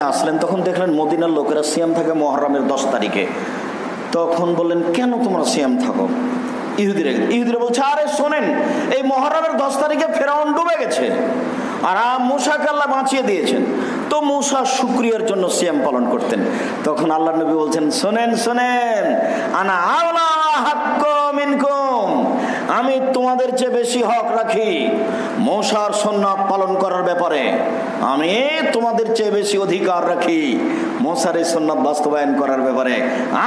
আসলেন তখন দেখলেন মদিনার লোকেরা সিয়াম থাকে মুহররমের 10 তারিখে। তখন বললেন, কেন তোমরা সিয়াম থাকো? ইহুদিরা বলছে, আরে শোনেন, এই মুহররমের 10 তারিখে ফেরাউন ডুবে গেছে আর মূসাকে আল্লাহ বাঁচিয়ে দিয়েছেন, তো মূসা শুকরিয়ার জন্য সিয়াম পালন করতেন। তখন আল্লাহ নবী বলছেন, শোনেন আনা আওলা হাক্কু মিনকুম, আমি তোমাদের চেয়ে বেশি হক রাখি মূসার সুন্নাত পালন করার ব্যাপারে। আমি তোমাদের চেয়ে বেশি অধিকার রাখি মূসার এই সুন্নাত বাস্তবায়ন করার ব্যাপারে।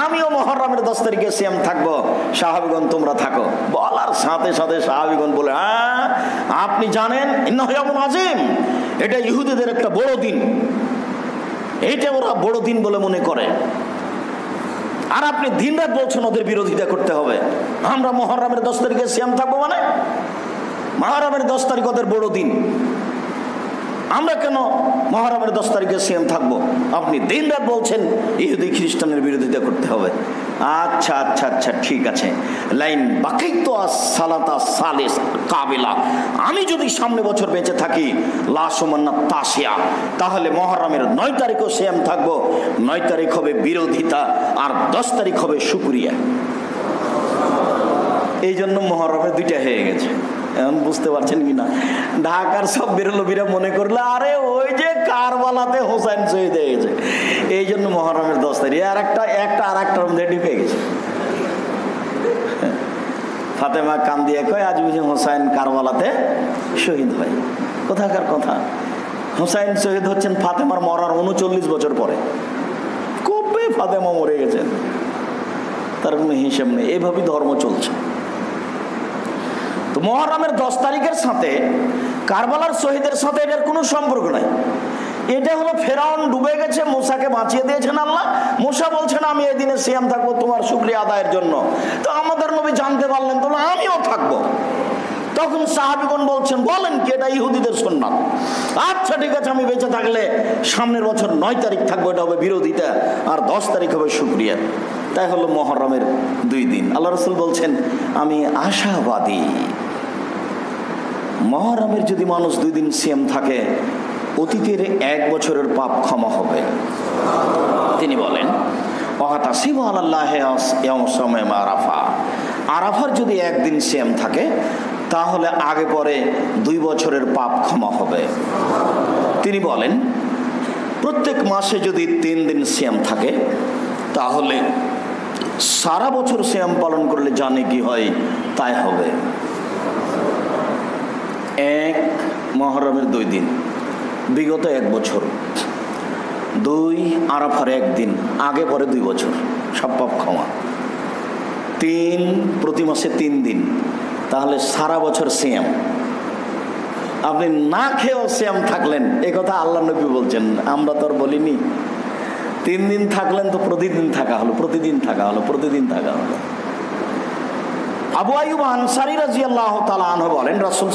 আমিও মুহররমের 10 তারিখে সিয়াম থাকবো, সাহাবীগণ তোমরা থাকো। বলার সাথে সাথে সাহাবীগণ বলে, হ্যাঁ আপনি জানেন ইন্নাহু ইয়াউমুন আযীম, এটা ইহুদিদের একটা বড় দিন, এইটা ওরা বড় দিন বলে মনে করে, আর আপনি দিনরাত বলছেন ওদের বিরোধিতা করতে হবে। আমরা মুহররমের 10 তারিখে সিয়াম থাকবো, মানে মুহররমের 10 তারিখ ওদের বড় দিন, আমরা কেন মুহররমের 10 তারিখে সিয়াম থাকবো? আপনি দিনরাত বলছেন ইহুদি খ্রিস্টানের বিরোধিতা করতে হবে। আচ্ছা আচ্ছা আচ্ছা ঠিক আছে, লাইন বাকিতো সালাতা সালিস কাবিলা, আমি যদি সামনে বছর বেঁচে থাকি লাসুমান্না তাসিয়া, তাহলে মুহররমের 9 তারিখও সিয়াম থাকবো। 9 তারিখ হবে বিরোধিতা আর 10 তারিখ হবে শুকরিয়া। এই জন্য মুহররমের 2টা হয়ে গেছে। এখন বুঝতে পারছেন কিনা? ঢাকার সব বেরোলবিরা মনে করলে আরে ওই যে কারবালাতে হোসাইন শহীদ হয়ে গেছে, এই জন্য মুহররমের 10 তারিখ আর একটার মধ্যে ঢুকে গেছে। ফাতেমা কান দিয়ে কয়, আজ বুঝি হোসাইন কারবালাতে শহীদ হয়। কোথাকার কথা, হোসাইন শহীদ হচ্ছেন ফাতেমার মরার 39 বছর পরে। কবে ফাতেমা মরে গেছেন তার কোনো হিসাব নেই। এইভাবেই ধর্ম চলছে। তো মুহররমের 10 তারিখের সাথে কারবালার শহীদের সাথে এটার কোনো সম্পর্ক নাই। এটা হলো ফেরাউন ডুবে গেছে, মূসাকে বাঁচিয়ে দিয়েছেন আল্লাহ। মূসা বলছেন আমি এই দিনে সিয়াম থাকবো তোমার শুকরিয়া আদায়ের জন্য। তো আমাদের নবী জানতে পারলেন, তো আমিও থাকবো। তখন সাহাবীগণ বলছেন, বলেন কি এটা ইহুদিদের সুন্নাত? আচ্ছা ঠিক আছে, আমি বেঁচে থাকলে সামনের বছর 9 তারিখ থাকবো, এটা হবে বিরোধিতা, আর 10 তারিখ হবে শুকরিয়া। তাই হলো মুহররমের 2 দিন। আল্লাহ রাসূল বলছেন, আমি আশাবাদী মুহররমের যদি মানুষ 2 দিন সিয়াম থাকে অতীতের 1 বছরের পাপ ক্ষমা হবে। তিনি বলেন, ওয়াতাসিবু আলাল্লাহি ইয়াউম আরাফা, আরাফার যদি 1 দিন সিয়াম থাকে তাহলে আগে পরে 2 বছরের পাপ ক্ষমা হবে। তিনি বলেন, প্রত্যেক মাসে যদি 3 দিন সিয়াম থাকে তাহলে সারা বছর সিয়াম পালন করলে জানে কি হয় তাই হবে। 1 মুহররমের 2 দিন, বিগত 1 বছর। 2 আরাফার 1 দিন, আগে পরে 2 বছর, সব পাপ ক্ষমা। 3 প্রতি মাসে 3 দিন, তাহলে সারা বছর সিয়াম। আপনি না খেয়েও সিয়াম থাকলেন, এ কথা আল্লাহ নবী বলছেন, আমরা তো আর বলিনি। 3 দিন থাকলেন তো প্রতিদিন থাকা হলো, প্রতিদিন থাকা হলো, প্রতিদিন থাকা হলো। আবু আইয়ুব আনসারী রাদিয়াল্লাহু তাআলা আনহু বলেন, রাসূল